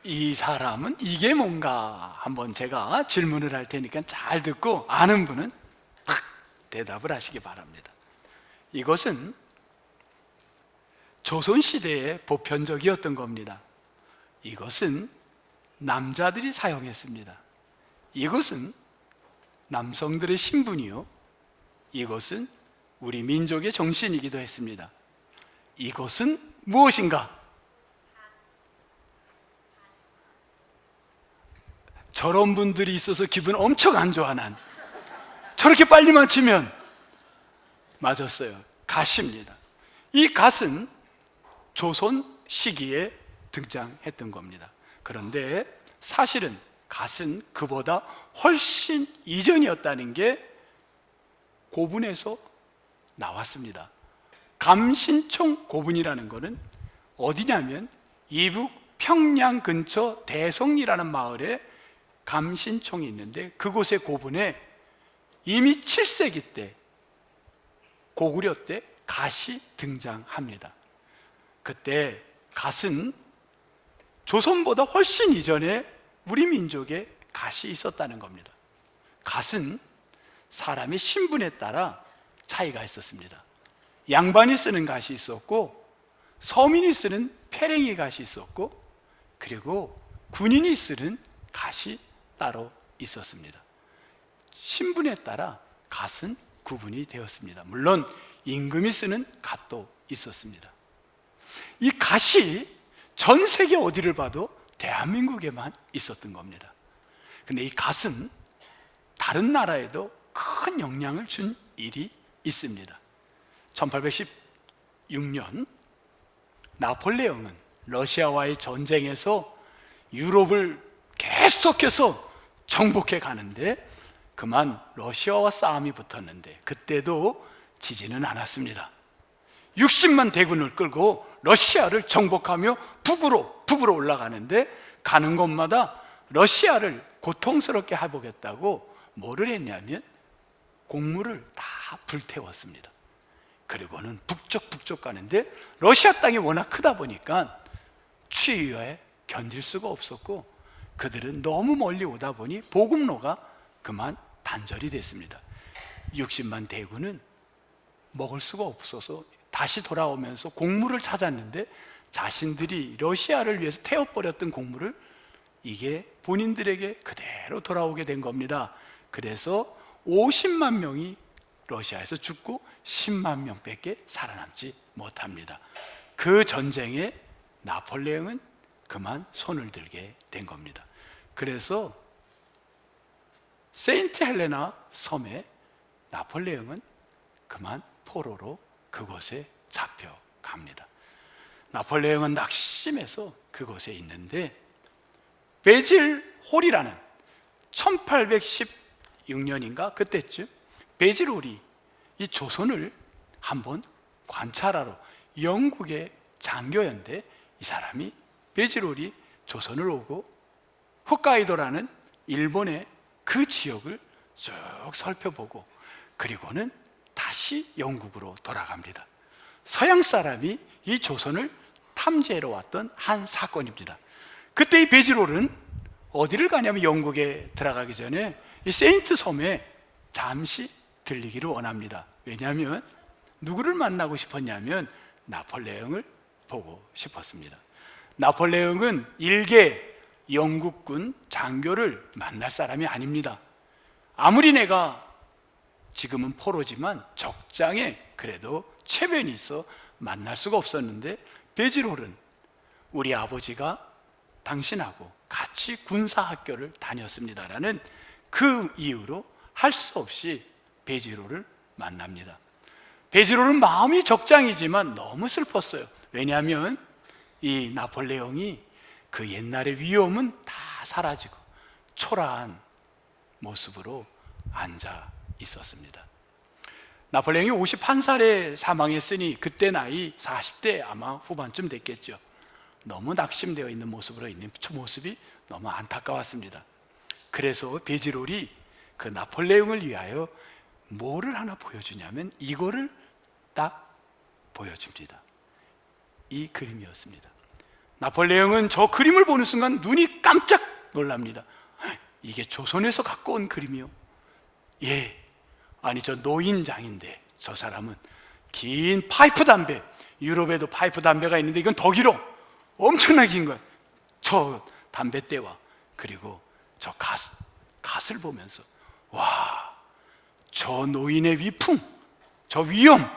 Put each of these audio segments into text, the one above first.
이 사람은 이게 뭔가 한번 제가 질문을 할 테니까 잘 듣고 아는 분은 탁 대답을 하시기 바랍니다. 이것은 조선시대의 보편적이었던 겁니다. 이것은 남자들이 사용했습니다. 이것은 남성들의 신분이요, 이것은 우리 민족의 정신이기도 했습니다. 이것은 무엇인가? 저런 분들이 있어서 기분 엄청 안 좋아. 난 저렇게 빨리 맞히면. 맞았어요. 갓입니다. 이 갓은 조선 시기에 등장했던 겁니다. 그런데 사실은 갓은 그보다 훨씬 이전이었다는 게 고분에서 나왔습니다. 감신총 고분이라는 것은 어디냐면 이북 평양 근처 대성리라는 마을에 감신총이 있는데, 그곳의 고분에 이미 7세기 때, 고구려 때 갓이 등장합니다. 그때 갓은 조선보다 훨씬 이전에 우리 민족에 갓이 있었다는 겁니다. 갓은 사람의 신분에 따라 차이가 있었습니다. 양반이 쓰는 갓이 있었고, 서민이 쓰는 패랭이 갓이 있었고, 그리고 군인이 쓰는 갓이 따로 있었습니다. 신분에 따라 갓은 구분이 되었습니다. 물론 임금이 쓰는 갓도 있었습니다. 이 갓이 전 세계 어디를 봐도 대한민국에만 있었던 겁니다. 근데 이 갓은 다른 나라에도 큰 영향을 준 일이 있습니다. 1816년 나폴레옹은 러시아와의 전쟁에서 유럽을 계속해서 정복해 가는데, 그만 러시아와 싸움이 붙었는데 그때도 지지는 않았습니다. 60만 대군을 끌고 러시아를 정복하며 북으로 올라가는데, 가는 곳마다 러시아를 고통스럽게 해보겠다고 뭐를 했냐면 곡물을 다 불태웠습니다. 그리고는 북쪽 가는데, 러시아 땅이 워낙 크다 보니까 추위에 견딜 수가 없었고, 그들은 너무 멀리 오다 보니 보급로가 그만 단절이 됐습니다. 60만 대군은 먹을 수가 없어서 다시 돌아오면서 곡물을 찾았는데, 자신들이 러시아를 위해서 태워버렸던 곡물을 이게 본인들에게 그대로 돌아오게 된 겁니다. 그래서 50만 명이 러시아에서 죽고 10만 명밖에 살아남지 못합니다. 그 전쟁에 나폴레옹은 그만 손을 들게 된 겁니다. 그래서 세인트 헬레나 섬에 나폴레옹은 그만 포로로 그곳에 잡혀갑니다. 나폴레옹은 낙심해서 그곳에 있는데, 베질 홀이라는 1816년인가 그때쯤 베질 홀이 이 조선을 한번 관찰하러, 영국의 장교였는데 이 사람이, 베질 홀이 조선을 오고 홋카이도라는 일본의 그 지역을 쭉 살펴보고, 그리고는 다시 영국으로 돌아갑니다. 서양 사람이 이 조선을 탐지하러 왔던 한 사건입니다. 그때 이 베지롤은 어디를 가냐면 영국에 들어가기 전에 이 세인트 섬에 잠시 들리기를 원합니다. 왜냐하면 누구를 만나고 싶었냐면 나폴레옹을 보고 싶었습니다. 나폴레옹은 일개 영국군 장교를 만날 사람이 아닙니다. 아무리 내가 지금은 포로지만 적장에 그래도 체면이 있어 만날 수가 없었는데, 베지롤은 우리 아버지가 당신하고 같이 군사학교를 다녔습니다라는 그 이유로 할 수 없이 베지롤을 만납니다. 베지롤은 마음이 적장이지만 너무 슬펐어요. 왜냐하면 이 나폴레옹이 그 옛날의 위엄은 다 사라지고 초라한 모습으로 앉아 있었습니다. 나폴레옹이 51살에 사망했으니 그때 나이 40대 아마 후반쯤 됐겠죠. 너무 낙심되어 있는 모습으로 있는 모습이 너무 안타까웠습니다. 그래서 베지롤이 그 나폴레옹을 위하여 뭐를 하나 보여주냐면 이거를 딱 보여줍니다. 이 그림이었습니다. 나폴레옹은 저 그림을 보는 순간 눈이 깜짝 놀랍니다. 이게 조선에서 갖고 온 그림이요? 예. 아니, 저 노인장인데 저 사람은 긴 파이프 담배, 유럽에도 파이프 담배가 있는데 이건 더 길어. 엄청나게 긴 거야. 저 담뱃대와 그리고 저 갓을 보면서 와, 저 노인의 위풍, 저 위엄.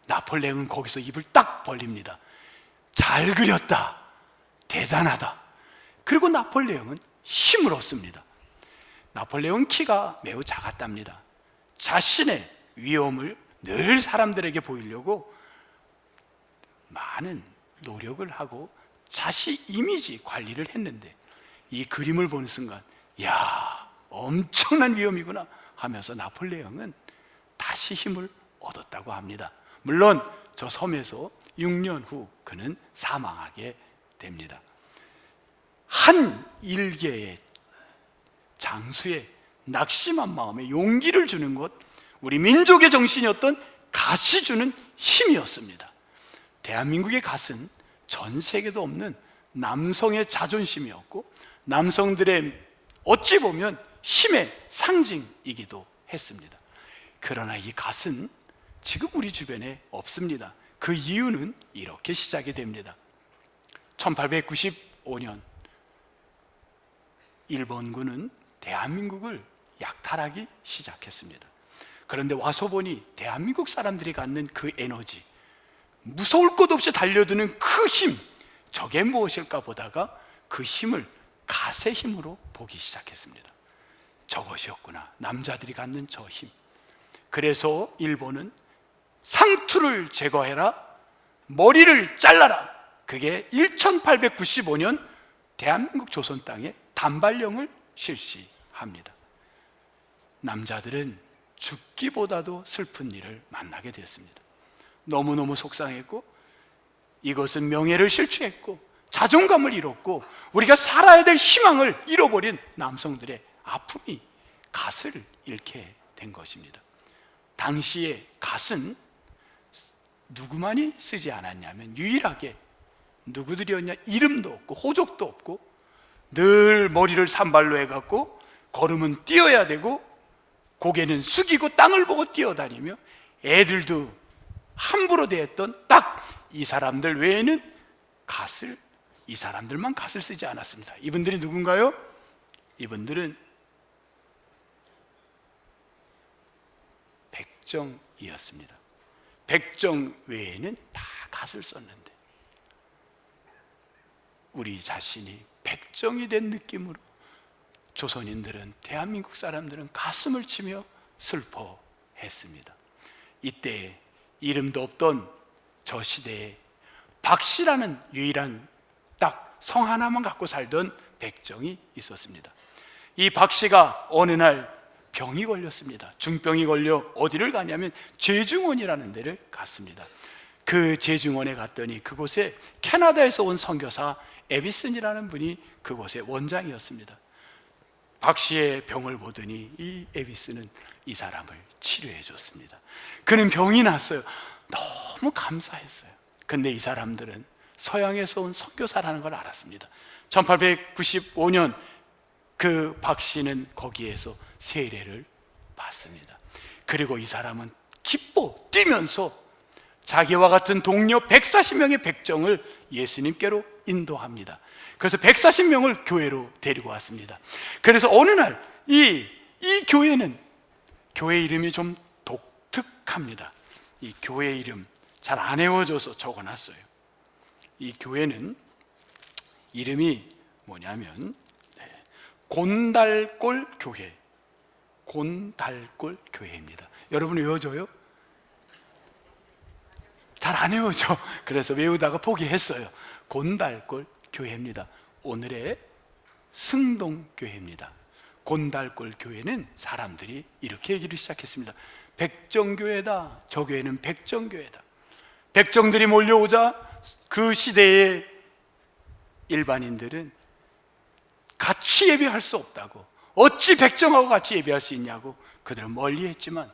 나폴레옹은 거기서 입을 딱 벌립니다. 잘 그렸다, 대단하다. 그리고 나폴레옹은 힘을 얻습니다. 나폴레옹 키가 매우 작았답니다. 자신의 위엄을 늘 사람들에게 보이려고 많은 노력을 하고 자신 이미지 관리를 했는데 이 그림을 보는 순간 야, 엄청난 위엄이구나 하면서 나폴레옹은 다시 힘을 얻었다고 합니다. 물론 저 섬에서 6년 후 그는 사망하게 됩니다. 한 일개의 장수의 낙심한 마음에 용기를 주는 것, 우리 민족의 정신이었던 갓이 주는 힘이었습니다. 대한민국의 갓은 전 세계도 없는 남성의 자존심이었고 남성들의 어찌 보면 힘의 상징이기도 했습니다. 그러나 이 갓은 지금 우리 주변에 없습니다. 그 이유는 이렇게 시작이 됩니다. 1895년 일본군은 대한민국을 약탈하기 시작했습니다. 그런데 와서 보니 대한민국 사람들이 갖는 그 에너지, 무서울 것 없이 달려드는 그 힘, 저게 무엇일까 보다가 그 힘을 갓의 힘으로 보기 시작했습니다. 저것이었구나, 남자들이 갖는 저 힘. 그래서 일본은 상투를 제거해라, 머리를 잘라라. 그게 1895년 대한민국 조선 땅에 단발령을 실시합니다. 남자들은 죽기보다도 슬픈 일을 만나게 되었습니다. 너무너무 속상했고 이것은 명예를 실추했고 자존감을 잃었고 우리가 살아야 될 희망을 잃어버린 남성들의 아픔이 갓을 잃게 된 것입니다. 당시에 갓은 누구만이 쓰지 않았냐면 유일하게 누구들이었냐, 이름도 없고 호족도 없고 늘 머리를 산발로 해갖고 걸음은 뛰어야 되고 고개는 숙이고 땅을 보고 뛰어다니며 애들도 함부로 대했던 딱 이 사람들 외에는 이 사람들만 갓을 쓰지 않았습니다. 이분들이 누군가요? 이분들은 백정이었습니다. 백정 외에는 다 갓을 썼는데 우리 자신이 백정이 된 느낌으로 조선인들은, 대한민국 사람들은 가슴을 치며 슬퍼했습니다. 이때 이름도 없던 저 시대에 박씨라는 유일한 딱 성 하나만 갖고 살던 백정이 있었습니다. 이 박씨가 어느 날 병이 걸렸습니다. 중병이 걸려 어디를 가냐면 제중원이라는 데를 갔습니다. 그 제중원에 갔더니 그곳에 캐나다에서 온 선교사 에비슨이라는 분이 그곳의 원장이었습니다. 박 씨의 병을 보더니 이 에비스는 이 사람을 치료해 줬습니다. 그는 병이 났어요. 너무 감사했어요. 근데 이 사람들은 서양에서 온 선교사라는 걸 알았습니다. 1895년 그 박 씨는 거기에서 세례를 받습니다. 그리고 이 사람은 기뻐 뛰면서 자기와 같은 동료 140명의 백정을 예수님께로 인도합니다. 그래서 140명을 교회로 데리고 왔습니다. 그래서 어느 날 이 교회는 교회 이름이 좀 독특합니다. 이 교회 이름 잘 안 외워져서 적어놨어요. 이 교회는 이름이 뭐냐면 곤달골 교회, 곤달골 교회입니다. 여러분 외워져요? 잘 안 외워져. 그래서 외우다가 포기했어요. 곤달골 교회입니다. 오늘의 승동교회입니다. 곤달골 교회는 사람들이 이렇게 얘기를 시작했습니다. 백정교회다. 저 교회는 백정교회다. 백정들이 몰려오자 그 시대의 일반인들은 같이 예배할 수 없다고, 어찌 백정하고 같이 예배할 수 있냐고 그들은 멀리했지만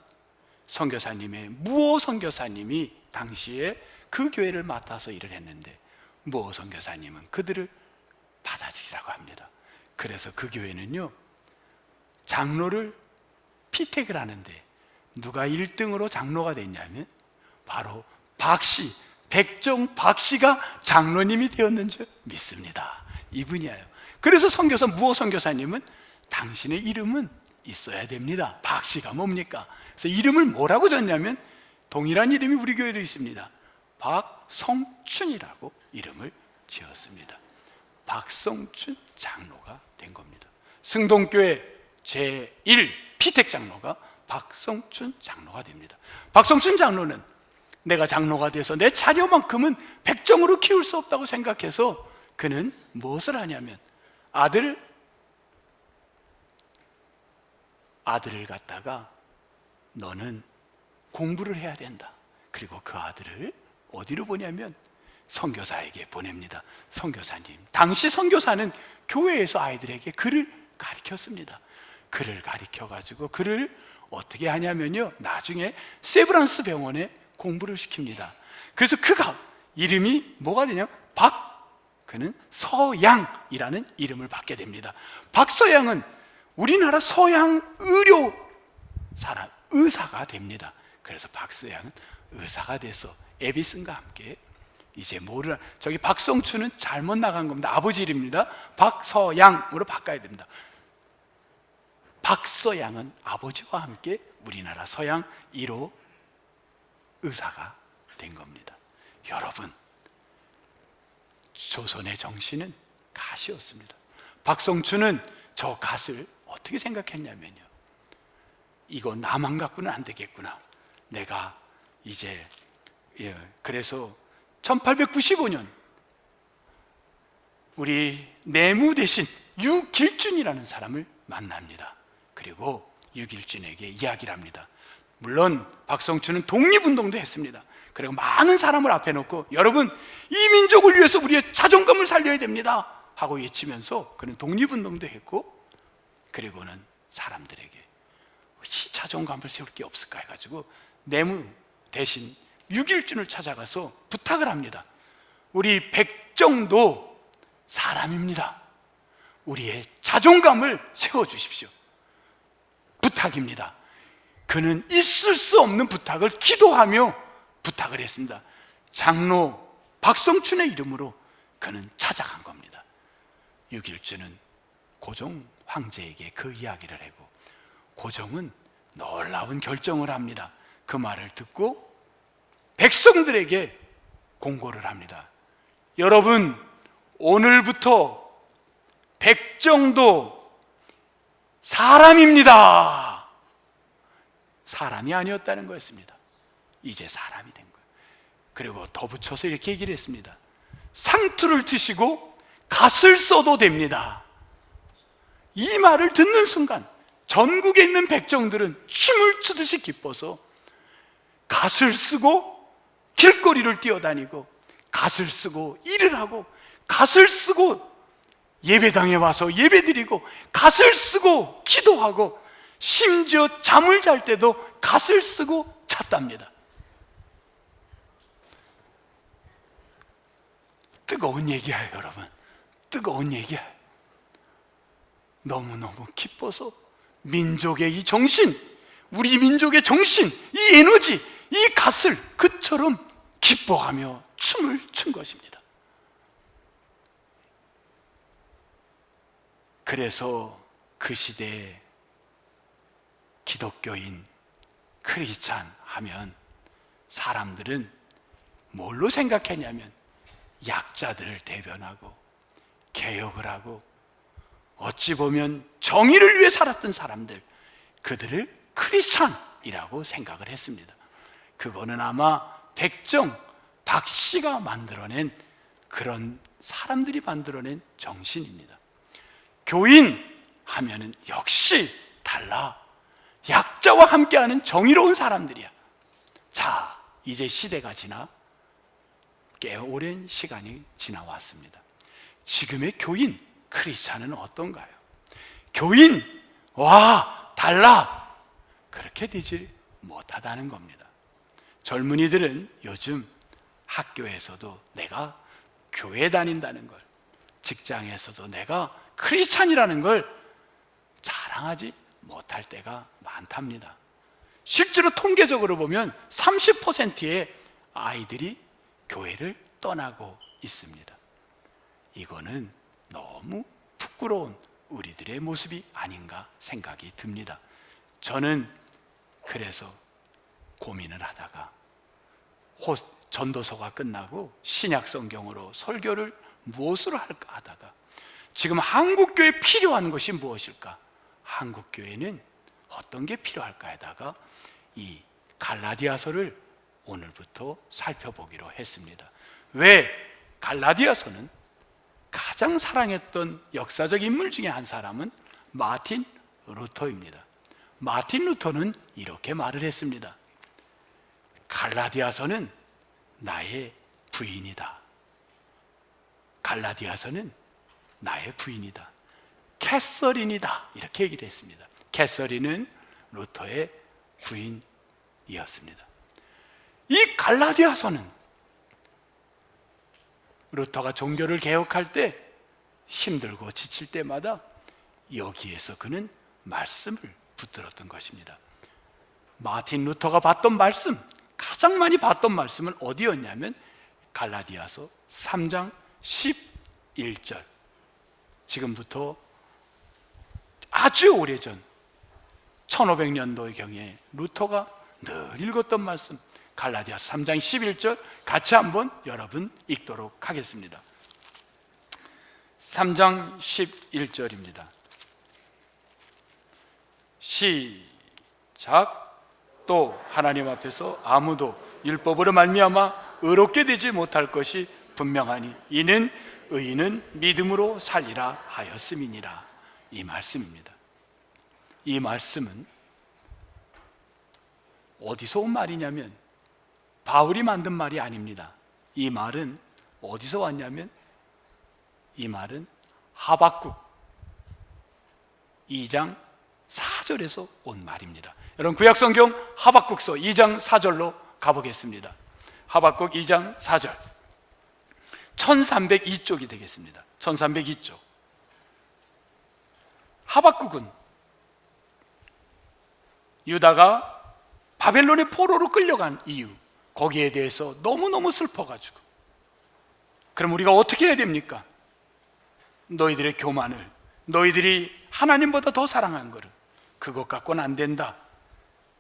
선교사님의 무오 선교사님이 당시에 그 교회를 맡아서 일을 했는데 모 선교사님은 그들을 받아들이라고 합니다. 그래서 그 교회는요, 장로를 피택을 하는데 누가 1등으로 장로가 됐냐면 바로 박씨, 백정 박씨가 장로님이 되었는 줄 믿습니다. 이분이에요. 그래서 선교사 무호 선교사님은 당신의 이름은 있어야 됩니다. 박씨가 뭡니까? 그래서 이름을 뭐라고 졌냐면 동일한 이름이 우리 교회도 있습니다. 박성춘이라고 이름을 지었습니다. 박성춘 장로가 된 겁니다. 승동교회 제1 피택 장로가 박성춘 장로가 됩니다. 박성춘 장로는 내가 장로가 돼서 내 자녀만큼은 백정으로 키울 수 없다고 생각해서 그는 무엇을 하냐면 아들을 갖다가 너는 공부를 해야 된다. 그리고 그 아들을 어디로 보냐면 선교사에게 보냅니다. 선교사님, 당시 선교사는 교회에서 아이들에게 글을 가르쳤습니다. 글을 가르쳐가지고 글을 어떻게 하냐면요, 나중에 세브란스 병원에 공부를 시킵니다. 그래서 그가 이름이 뭐가 되냐면 그는 서양이라는 이름을 받게 됩니다. 박서양은 우리나라 서양 의료 의사가 됩니다. 그래서 박서양은 의사가 돼서 에비슨과 함께 이제 뭐를 저기 박성춘은 잘못 나간 겁니다. 아버지 이름입니다. 박서양으로 바꿔야 됩니다. 박서양은 아버지와 함께 우리나라 서양 1호 의사가 된 겁니다. 여러분, 조선의 정신은 갓이었습니다. 박성춘은 저 갓을 어떻게 생각했냐면요, 이거 나만 갖고는 안 되겠구나. 내가 이제 그래서 1895년 우리 내무 대신 유길준이라는 사람을 만납니다. 그리고 유길준에게 이야기를 합니다. 물론 박성춘은 독립운동도 했습니다. 그리고 많은 사람을 앞에 놓고 여러분, 이 민족을 위해서 우리의 자존감을 살려야 됩니다 하고 외치면서 그는 독립운동도 했고, 그리고는 사람들에게 이 자존감을 세울 게 없을까 해가지고 내무 대신 유길준을 찾아가서 부탁을 합니다. 우리 백정도 사람입니다. 우리의 자존감을 세워주십시오. 부탁입니다. 그는 있을 수 없는 부탁을 기도하며 부탁을 했습니다. 장로 박성춘의 이름으로 그는 찾아간 겁니다. 유길준은 고종 황제에게 그 이야기를 하고, 고종은 놀라운 결정을 합니다. 그 말을 듣고 백성들에게 공고를 합니다. 여러분, 오늘부터 백정도 사람입니다. 사람이 아니었다는 거였습니다. 이제 사람이 된 거예요. 그리고 더 붙여서 이렇게 얘기를 했습니다. 상투를 트시고 갓을 써도 됩니다. 이 말을 듣는 순간 전국에 있는 백정들은 춤을 추듯이 기뻐서 갓을 쓰고 길거리를 뛰어다니고, 갓을 쓰고 일을 하고, 갓을 쓰고 예배당에 와서 예배드리고, 갓을 쓰고 기도하고, 심지어 잠을 잘 때도 갓을 쓰고 잤답니다. 뜨거운 얘기야, 여러분. 뜨거운 얘기야. 너무너무 기뻐서 민족의 이 정신, 우리 민족의 정신, 이 에너지, 이 갓을 그처럼 기뻐하며 춤을 춘 것입니다. 그래서 그 시대에 기독교인, 크리스찬 하면 사람들은 뭘로 생각했냐면 약자들을 대변하고 개혁을 하고, 어찌 보면 정의를 위해 살았던 사람들, 그들을 크리스찬이라고 생각을 했습니다. 그거는 아마 백정, 박씨가 만들어낸, 그런 사람들이 만들어낸 정신입니다. 교인 하면은 역시 달라. 약자와 함께하는 정의로운 사람들이야. 자, 이제 시대가 지나 꽤 오랜 시간이 지나왔습니다. 지금의 교인, 크리스찬은 어떤가요? 교인, 와, 달라. 그렇게 되지 못하다는 겁니다. 젊은이들은 요즘 학교에서도 내가 교회 다닌다는 걸, 직장에서도 내가 크리스찬이라는 걸 자랑하지 못할 때가 많답니다. 실제로 통계적으로 보면 30%의 아이들이 교회를 떠나고 있습니다. 이거는 너무 부끄러운 우리들의 모습이 아닌가 생각이 듭니다. 저는 그래서 고민을 하다가 전도서가 끝나고 신약 성경으로 설교를 무엇으로 할까 하다가 지금 한국교회에 필요한 것이 무엇일까? 한국교회는 어떤 게 필요할까 하다가 이 갈라디아서를 오늘부터 살펴보기로 했습니다. 왜? 갈라디아서는 가장 사랑했던 역사적 인물 중에 한 사람은 마틴 루터입니다. 마틴 루터는 이렇게 말을 했습니다. 갈라디아서는 나의 부인이다. 갈라디아서는 나의 부인이다. 캐서린이다. 이렇게 얘기를 했습니다. 캐서린은 루터의 부인이었습니다. 이 갈라디아서는 루터가 종교를 개혁할 때 힘들고 지칠 때마다 여기에서 그는 말씀을 붙들었던 것입니다. 마틴 루터가 봤던 말씀, 가장 많이 봤던 말씀은 어디였냐면 갈라디아서 3장 11절. 지금부터 아주 오래전 1500년도경에 루터가 늘 읽었던 말씀, 갈라디아서 3장 11절 같이 한번 여러분 읽도록 하겠습니다. 3장 11절입니다. 시작. 또 하나님 앞에서 아무도 율법으로 말미암아 의롭게 되지 못할 것이 분명하니 이는 의인은 믿음으로 살리라 하였음이니라. 이 말씀입니다. 이 말씀은 어디서 온 말이냐면 바울이 만든 말이 아닙니다. 이 말은 어디서 왔냐면 이 말은 하박국 2장 4절에서 온 말입니다. 여러분 구약성경 하박국서 2장 4절로 가보겠습니다. 하박국 2장 4절 1302쪽이 되겠습니다. 1302쪽. 하박국은 유다가 바벨론의 포로로 끌려간 이유, 거기에 대해서 너무너무 슬퍼가지고 그럼 우리가 어떻게 해야 됩니까? 너희들의 교만을, 너희들이 하나님보다 더 사랑한 거를, 그것 갖고는 안 된다.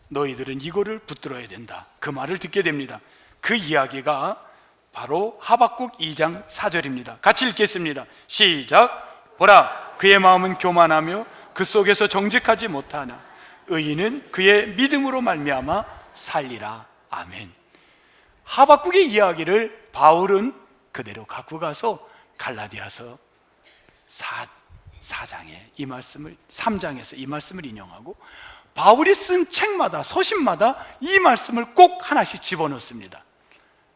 너희들은 이거를 붙들어야 된다. 그 말을 듣게 됩니다. 그 이야기가 바로 하박국 2장 4절입니다. 같이 읽겠습니다. 시작. 보라, 그의 마음은 교만하며 그 속에서 정직하지 못하나 의인은 그의 믿음으로 말미암아 살리라. 아멘. 하박국의 이야기를 바울은 그대로 갖고 가서 갈라디아서 4장에 이 말씀을, 3장에서 이 말씀을 인용하고 바울이 쓴 책마다, 서신마다 이 말씀을 꼭 하나씩 집어넣습니다.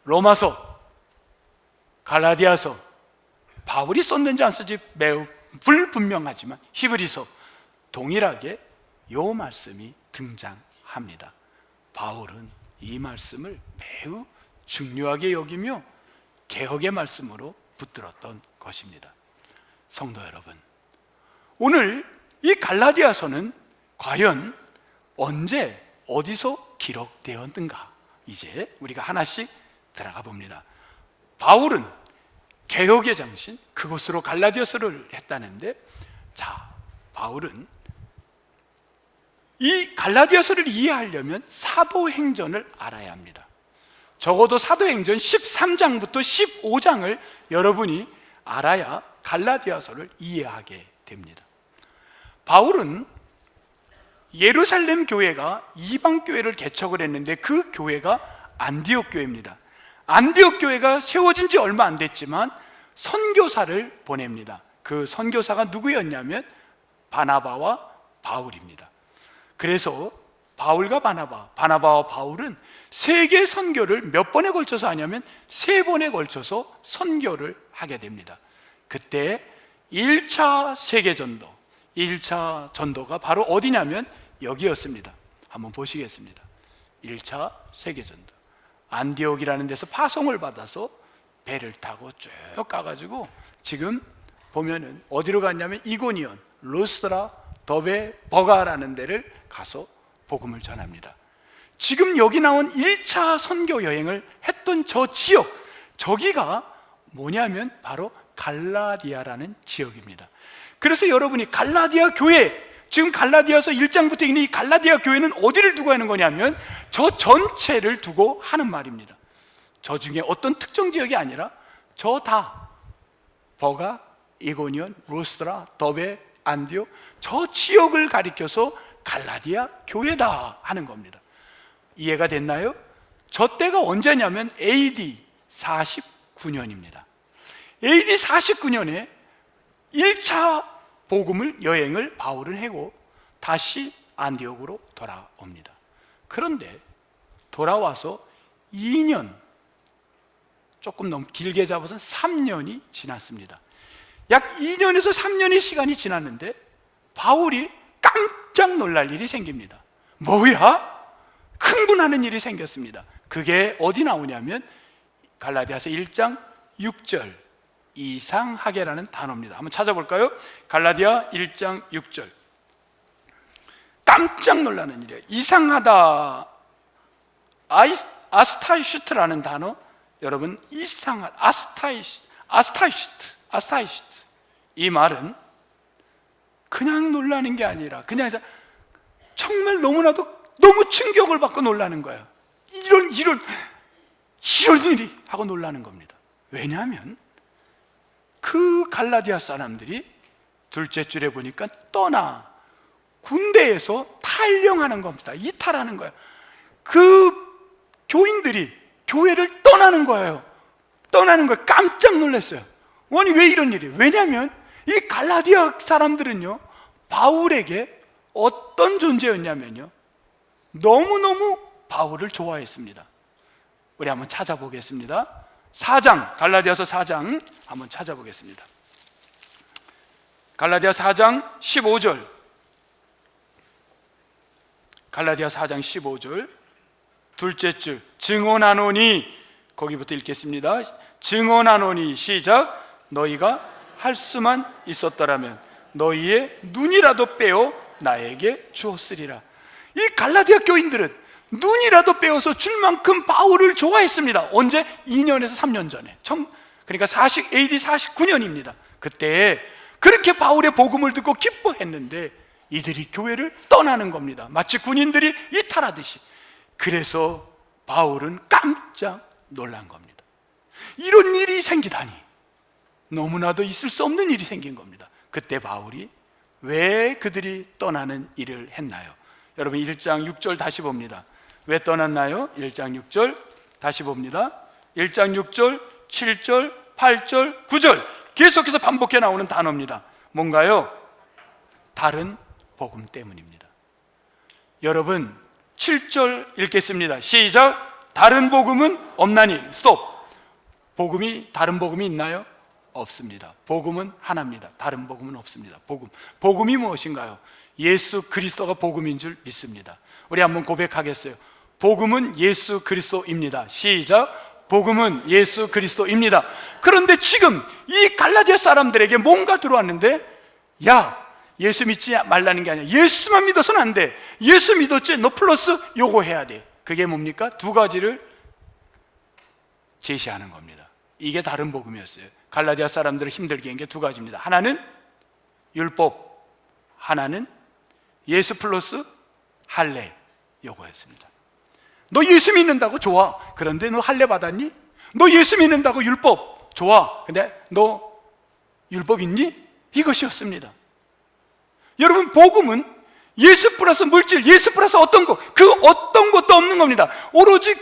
로마서, 갈라디아서, 바울이 썼는지 안 썼는지 매우 불분명하지만 히브리서 동일하게 이 말씀이 등장합니다. 바울은 이 말씀을 매우 중요하게 여기며 개혁의 말씀으로 붙들었던 것입니다. 성도 여러분, 오늘 이 갈라디아서는 과연 언제 어디서 기록되었는가? 이제 우리가 하나씩 들어가 봅니다. 바울은 개혁의 장신, 그곳으로 갈라디아서를 했다는데, 자, 바울은 이 갈라디아서를 이해하려면 사도행전을 알아야 합니다. 적어도 사도행전 13장부터 15장을 여러분이 알아야 갈라디아서를 이해하게 됩니다. 바울은 예루살렘 교회가 이방 교회를 개척을 했는데 그 교회가 안디옥 교회입니다. 안디옥 교회가 세워진 지 얼마 안 됐지만 선교사를 보냅니다. 그 선교사가 누구였냐면 바나바와 바울입니다. 그래서 바울과 바나바와 바울은 세계 선교를 몇 번에 걸쳐서 하냐면 3번에 걸쳐서 선교를 하게 됩니다. 그때 1차 세계전도, 1차 전도가 바로 어디냐면 여기였습니다. 한번 보시겠습니다. 1차 세계전도, 안디옥이라는 데서 파송을 받아서 배를 타고 쭉 가가지고 지금 보면은 어디로 갔냐면 이고니온, 루스드라, 더베, 버가라는 데를 가서 복음을 전합니다. 지금 여기 나온 1차 선교 여행을 했던 저 지역, 저기가 뭐냐면 바로 갈라디아라는 지역입니다. 그래서 여러분이 갈라디아 교회, 지금 갈라디아서 1장부터 있는 이 갈라디아 교회는 어디를 두고 하는 거냐면 저 전체를 두고 하는 말입니다. 저 중에 어떤 특정 지역이 아니라 저 다 버가, 이고니온, 루스드라, 더베, 안디옥, 저 지역을 가리켜서 갈라디아 교회다 하는 겁니다. 이해가 됐나요? 저 때가 언제냐면 AD 49년입니다. AD 49년에 1차 복음을 여행을 바울은 하고 다시 안디옥으로 돌아옵니다. 그런데 돌아와서 2년, 조금 너무 길게 잡아서 3년이 지났습니다. 약 2년에서 3년의 시간이 지났는데 바울이 깜짝 놀랄 일이 생깁니다. 뭐야? 흥분하는 일이 생겼습니다. 그게 어디 나오냐면 갈라디아서 1장 6절 이상하게라는 단어입니다. 한번 찾아볼까요? 갈라디아 1장 6절. 깜짝 놀라는 일이에요. 이상하다. 아스타이슈트라는 단어, 여러분 이상하다. 아스타이슈트. 이 말은 그냥 놀라는 게 아니라 그냥 정말 너무나도 너무 충격을 받고 놀라는 거예요. 이런 일이 하고 놀라는 겁니다. 왜냐하면 그 갈라디아 사람들이 둘째 줄에 보니까 떠나 군대에서 탈영하는 겁니다. 이탈하는 거예요. 그 교인들이 교회를 떠나는 거예요. 깜짝 놀랐어요. 아니 왜 이런 일이? 왜냐하면 이 갈라디아 사람들은요, 바울에게 어떤 존재였냐면요, 너무너무 바울을 좋아했습니다. 우리 한번 찾아보겠습니다. 4장, 갈라디아서 4장 한번 찾아보겠습니다. 갈라디아 4장 15절. 갈라디아 4장 15절 둘째 줄, 증언하노니, 거기부터 읽겠습니다. 증언하노니, 시작. 너희가 할 수만 있었더라면 너희의 눈이라도 빼어 나에게 주었으리라. 이 갈라디아 교인들은 눈이라도 빼어서 줄 만큼 바울을 좋아했습니다. 언제? 2년에서 3년 전에. 그러니까 AD 49년입니다. 그때 그렇게 바울의 복음을 듣고 기뻐했는데 이들이 교회를 떠나는 겁니다. 마치 군인들이 이탈하듯이. 그래서 바울은 깜짝 놀란 겁니다. 이런 일이 생기다니, 너무나도 있을 수 없는 일이 생긴 겁니다. 그때 바울이 왜 그들이 떠나는 일을 했나요? 여러분 1장 6절 다시 봅니다. 왜 떠났나요? 1장 6절 다시 봅니다. 1장 6절, 7절, 8절, 9절 계속해서 반복해 나오는 단어입니다. 뭔가요? 다른 복음 때문입니다. 여러분 7절 읽겠습니다. 시작. 다른 복음은 없나니. 스톱. 다른 복음이 있나요? 없습니다. 복음은 하나입니다. 다른 복음은 없습니다. 복음이 무엇인가요? 예수 그리스도가 복음인 줄 믿습니다. 우리 한번 고백하겠어요. 복음은 예수 그리스도입니다. 시작. 복음은 예수 그리스도입니다. 그런데 지금 이 갈라디아 사람들에게 뭔가 들어왔는데, 야, 예수 믿지 말라는 게 아니야. 예수만 믿어서는 안 돼. 예수 믿었지? 너 플러스 요거 해야 돼. 그게 뭡니까? 두 가지를 제시하는 겁니다. 이게 다른 복음이었어요. 갈라디아 사람들을 힘들게 한 게 두 가지입니다. 하나는 율법, 하나는 예수 플러스 할례, 요거였습니다. 너 예수 믿는다고? 좋아. 그런데 너 할례 받았니? 너 예수 믿는다고? 율법 좋아. 근데 너 율법 있니? 이것이었습니다. 여러분, 복음은 예수 플러스 물질, 예수 플러스 어떤 것, 그 어떤 것도 없는 겁니다. 오로지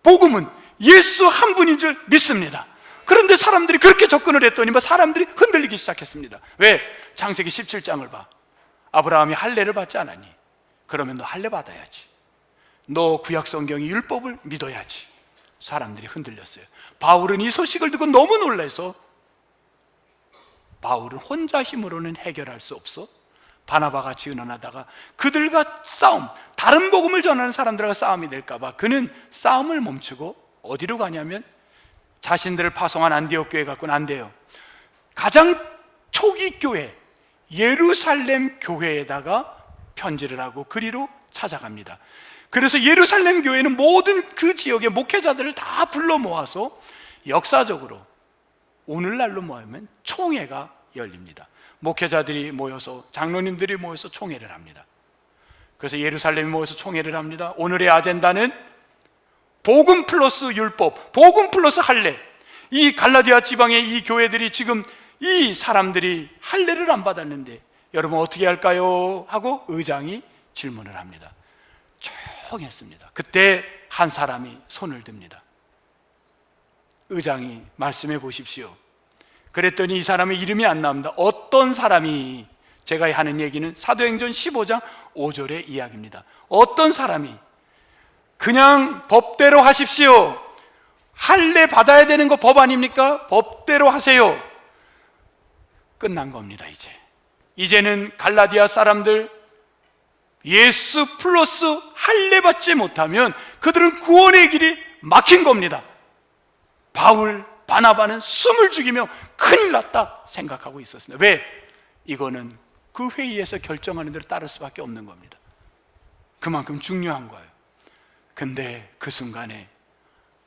복음은 예수 한 분인 줄 믿습니다. 그런데 사람들이 그렇게 접근을 했더니 사람들이 흔들리기 시작했습니다. 왜? 창세기 17장을 봐. 아브라함이 할례를 받지 않았니? 그러면 너 할례 받아야지. 너 구약 성경의 율법을 믿어야지. 사람들이 흔들렸어요. 바울은 이 소식을 듣고 너무 놀라서, 바울은 혼자 힘으로는 해결할 수 없어 바나바 같이 의논하다가 그들과 싸움, 다른 복음을 전하는 사람들과 싸움이 될까 봐 그는 싸움을 멈추고 어디로 가냐면 자신들을 파송한 안디옥 교회 갖고는 안 돼요. 가장 초기 교회 예루살렘 교회에다가 편지를 하고 그리로 찾아갑니다. 그래서 예루살렘 교회는 모든 그 지역의 목회자들을 다 불러 모아서 역사적으로 오늘날로 모이면 총회가 열립니다. 목회자들이 모여서, 장로님들이 모여서 총회를 합니다. 그래서 예루살렘이 모여서 총회를 합니다. 오늘의 아젠다는 복음 플러스 율법, 복음 플러스 할례. 이 갈라디아 지방의 이 교회들이 지금 이 사람들이 할례를 안 받았는데 여러분 어떻게 할까요? 하고 의장이 질문을 합니다. 조용했습니다. 그때 한 사람이 손을 듭니다. 의장이 말씀해 보십시오. 그랬더니 이 사람의 이름이 안 나옵니다. 어떤 사람이, 제가 하는 얘기는 사도행전 15장 5절의 이야기입니다. 어떤 사람이 그냥 법대로 하십시오. 할례 받아야 되는 거 법 아닙니까? 법대로 하세요. 끝난 겁니다. 이제는 갈라디아 사람들 예수 플러스 할례 받지 못하면 그들은 구원의 길이 막힌 겁니다. 바울, 바나바는 숨을 죽이며 큰일 났다 생각하고 있었습니다. 왜? 이거는 그 회의에서 결정하는 대로 따를 수밖에 없는 겁니다. 그만큼 중요한 거예요. 근데 그 순간에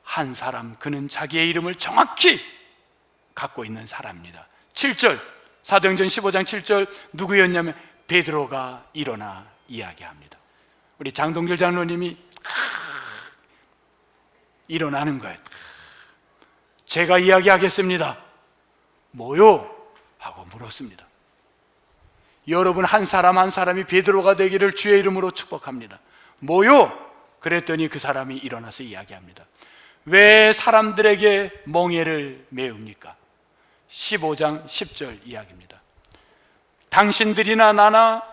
한 사람, 그는 자기의 이름을 정확히 갖고 있는 사람입니다. 7절, 사도행전 15장 7절, 누구였냐면 베드로가 일어나 이야기합니다. 우리 장동길 장로님이 일어나는 거예요. 제가 이야기하겠습니다. 뭐요? 하고 물었습니다. 여러분 한 사람 한 사람이 베드로가 되기를 주의 이름으로 축복합니다. 뭐요? 그랬더니 그 사람이 일어나서 이야기합니다. 왜 사람들에게 멍에를 메웁니까? 15장 10절 이야기입니다. 당신들이나 나나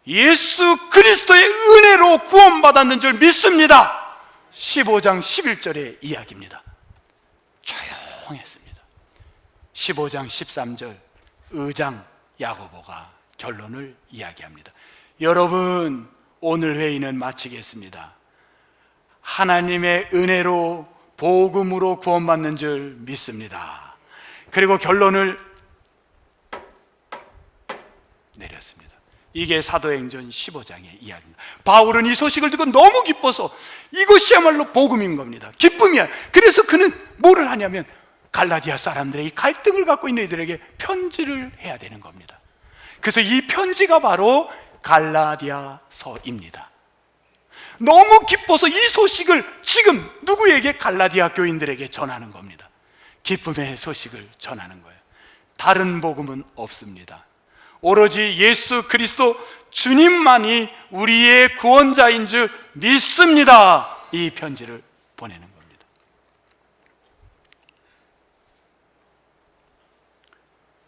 예수 그리스도의 은혜로 구원받았는 줄 믿습니다. 15장 11절의 이야기입니다. 조용했습니다. 15장 13절 의장 야고보가 결론을 이야기합니다. 여러분, 오늘 회의는 마치겠습니다. 하나님의 은혜로 복음으로 구원받는 줄 믿습니다. 그리고 결론을 내렸습니다. 이게 사도행전 15장의 이야기입니다. 바울은 이 소식을 듣고 너무 기뻐서 이것이야말로 복음인 겁니다. 기쁨이야. 그래서 그는 뭐를 하냐면 갈라디아 사람들의 이 갈등을 갖고 있는 이들에게 편지를 해야 되는 겁니다. 그래서 이 편지가 바로 갈라디아서입니다. 너무 기뻐서 이 소식을 지금 누구에게? 갈라디아 교인들에게 전하는 겁니다. 기쁨의 소식을 전하는 거예요. 다른 복음은 없습니다. 오로지 예수 그리스도 주님만이 우리의 구원자인 줄 믿습니다. 이 편지를 보내는 겁니다.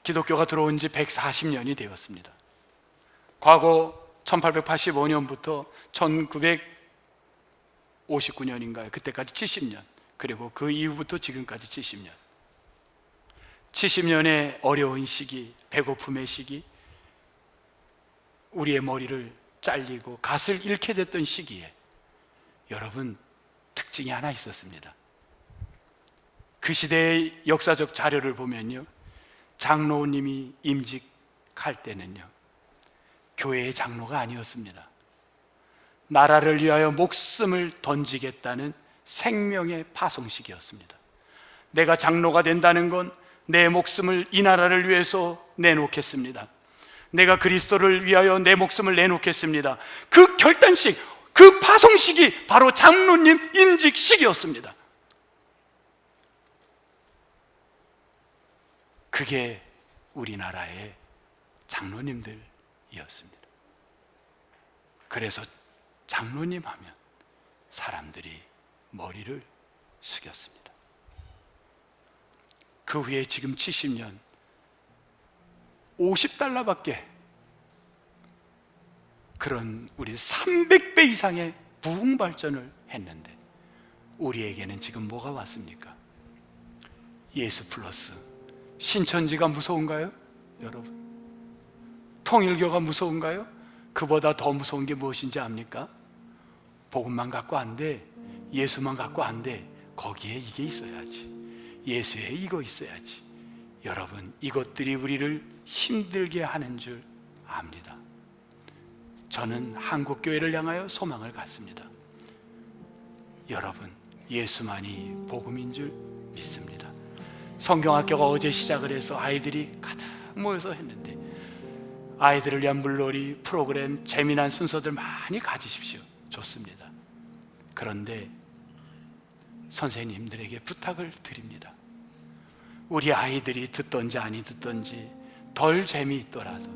기독교가 들어온 지 140년이 되었습니다. 과거 1885년부터 1959년인가요? 그때까지 70년, 그리고 그 이후부터 지금까지 70년. 70년의 어려운 시기, 배고픔의 시기, 우리의 머리를 잘리고 갓을 잃게 됐던 시기에 여러분, 특징이 하나 있었습니다. 그 시대의 역사적 자료를 보면요, 장로님이 임직할 때는요, 교회의 장로가 아니었습니다. 나라를 위하여 목숨을 던지겠다는 생명의 파송식이었습니다. 내가 장로가 된다는 건 내 목숨을 이 나라를 위해서 내놓겠습니다. 내가 그리스도를 위하여 내 목숨을 내놓겠습니다. 그 결단식, 그 파송식이 바로 장로님 임직식이었습니다. 그게 우리나라의 장로님들이었습니다. 그래서 장로님 하면 사람들이 머리를 숙였습니다. 그 후에 지금 70년 50달러밖에, 그런 우리 300배 이상의 부흥 발전을 했는데 우리에게는 지금 뭐가 왔습니까? 예수 플러스. 신천지가 무서운가요? 여러분, 통일교가 무서운가요? 그보다 더 무서운 게 무엇인지 압니까? 복음만 갖고 안 돼. 예수만 갖고 안 돼. 거기에 이게 있어야지. 예수에 이거 있어야지. 여러분, 이것들이 우리를 힘들게 하는 줄 압니다. 저는 한국교회를 향하여 소망을 갖습니다. 여러분, 예수만이 복음인 줄 믿습니다. 성경학교가 어제 시작을 해서 아이들이 가득 모여서 했는데, 아이들을 위한 물놀이, 프로그램, 재미난 순서들 많이 가지십시오. 좋습니다. 그런데 선생님들에게 부탁을 드립니다. 우리 아이들이 듣던지 아니 듣던지 덜 재미있더라도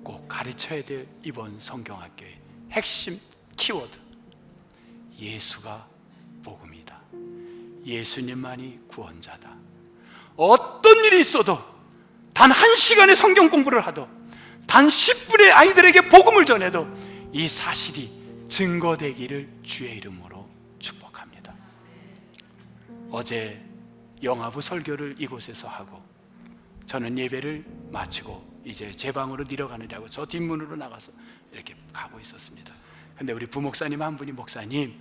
꼭 가르쳐야 될 이번 성경학교의 핵심 키워드, 예수가 복음이다. 예수님만이 구원자다. 어떤 일이 있어도 단 1시간의 성경 공부를 하도 단 10분의 아이들에게 복음을 전해도 이 사실이 증거되기를 주의 이름으로 축복합니다. 어제 영화부 설교를 이곳에서 하고 저는 예배를 마치고 이제 제 방으로 내려가느라고 저 뒷문으로 나가서 이렇게 가고 있었습니다. 근데 우리 부목사님 한 분이 목사님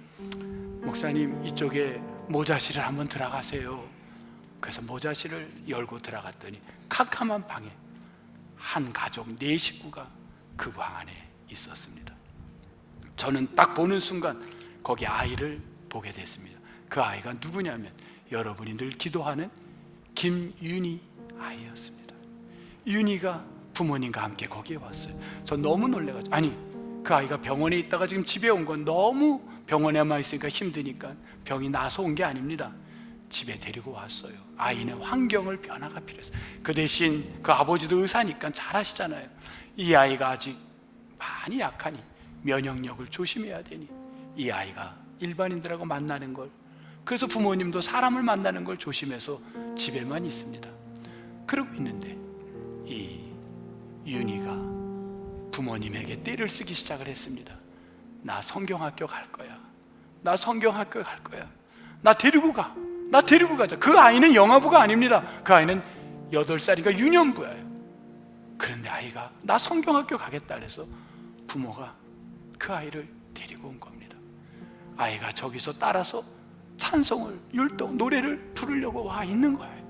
이쪽에 모자실을 한번 들어가세요. 그래서 모자실을 열고 들어갔더니 캄캄한 방에 한 가족 4식구가 그 방 안에 있었습니다. 저는 딱 보는 순간 거기 아이를 보게 됐습니다. 그 아이가 누구냐면 여러분이 늘 기도하는 김윤희 아이였습니다. 윤희가 부모님과 함께 거기에 왔어요. 저 너무 놀래가지고, 아니 그 아이가 병원에 있다가 지금 집에 온 건 너무 병원에만 있으니까 힘드니까 병이 나서 온 게 아닙니다. 집에 데리고 왔어요. 아이는 환경을 변화가 필요했어요. 그 대신 그 아버지도 의사니까 잘 아시잖아요. 이 아이가 아직 많이 약하니 면역력을 조심해야 되니 이 아이가 일반인들하고 만나는 걸, 그래서 부모님도 사람을 만나는 걸 조심해서 집에만 있습니다. 그러고 있는데 이 윤희가 부모님에게 떼를 쓰기 시작을 했습니다. 나 성경학교 갈 거야. 나 성경학교 갈 거야. 나 데리고 가자. 그 아이는 영아부가 아닙니다. 그 아이는 8살이니까 유년부예요. 그런데 아이가 나 성경학교 가겠다 그래서 부모가 그 아이를 데리고 온 겁니다. 아이가 저기서 따라서 찬송을, 율동, 노래를 부르려고 와 있는 거예요.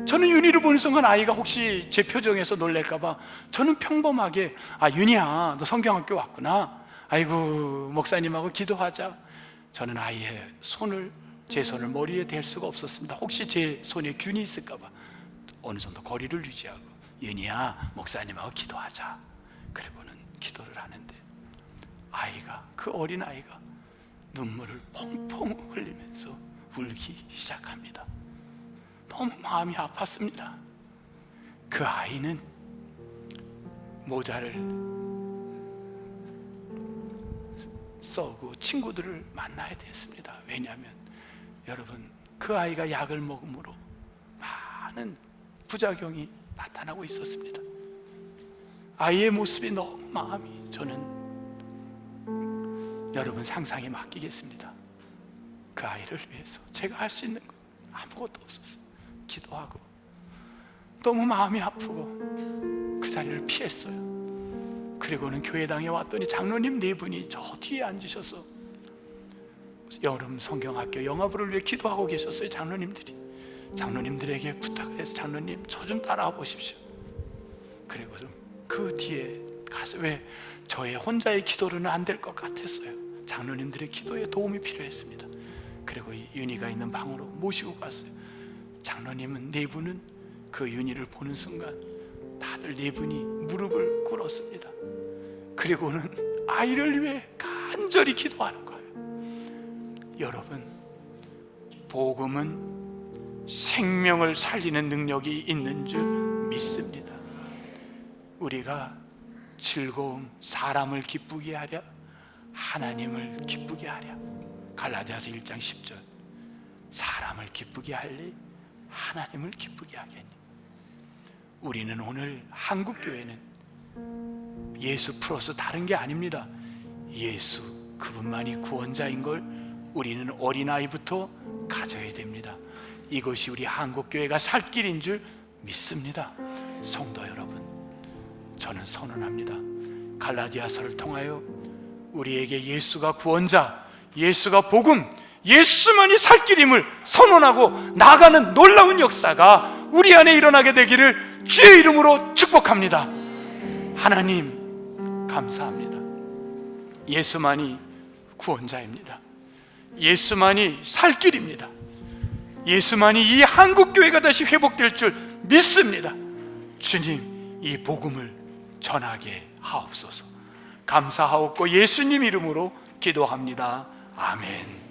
저는 윤희를 보는 순간 아이가 혹시 제 표정에서 놀랄까봐 저는 평범하게, 윤희야 너 성경학교 왔구나, 아이고 목사님하고 기도하자. 저는 아이의 제 손을 머리에 댈 수가 없었습니다. 혹시 제 손에 균이 있을까봐 어느 정도 거리를 유지하고, 윤희야 목사님하고 기도하자. 그리고는 기도를 하는데 그 어린 아이가 눈물을 펑펑 흘리면서 울기 시작합니다. 너무 마음이 아팠습니다. 그 아이는 모자를 써고 친구들을 만나야 됐습니다. 왜냐하면 여러분, 그 아이가 약을 먹음으로 많은 부작용이 나타나고 있었습니다. 아이의 모습이 너무 마음이, 저는 여러분 상상에 맡기겠습니다. 그 아이를 위해서 제가 할 수 있는 건 아무것도 없었어요. 기도하고 너무 마음이 아프고 그 자리를 피했어요. 그리고는 교회당에 왔더니 장로님 4분이 저 뒤에 앉으셔서 여름 성경학교 영화부를 위해 기도하고 계셨어요. 장로님들에게 부탁을 해서 장로님 저 좀 따라와 보십시오. 그리고 그 뒤에 가서, 왜 저의 혼자의 기도로는 안 될 것 같았어요. 장로님들의 기도에 도움이 필요했습니다. 그리고 윤희가 있는 방으로 모시고 갔어요. 장로님은 4분은 그 윤희를 보는 순간 다들 4분이 무릎을 꿇었습니다. 그리고는 아이를 위해 간절히 기도하는 거예요. 여러분, 복음은 생명을 살리는 능력이 있는 줄 믿습니다. 우리가 즐거움, 사람을 기쁘게 하랴, 하나님을 기쁘게 하랴. 갈라디아서 1장 10절. 사람을 기쁘게 할래, 하나님을 기쁘게 하겠니? 우리는 오늘 한국교회는 예수 플러스 다른 게 아닙니다. 예수 그분만이 구원자인 걸 우리는 어린아이부터 가져야 됩니다. 이것이 우리 한국교회가 살 길인 줄 믿습니다. 성도 여러분, 저는 선언합니다. 갈라디아서를 통하여 우리에게 예수가 구원자, 예수가 복음, 예수만이 살 길임을 선언하고 나가는 놀라운 역사가 우리 안에 일어나게 되기를 주의 이름으로 축복합니다. 하나님 감사합니다. 예수만이 구원자입니다. 예수만이 살 길입니다. 예수만이 이 한국교회가 다시 회복될 줄 믿습니다. 주님, 이 복음을 전하게 하옵소서. 감사하옵고 예수님 이름으로 기도합니다. 아멘.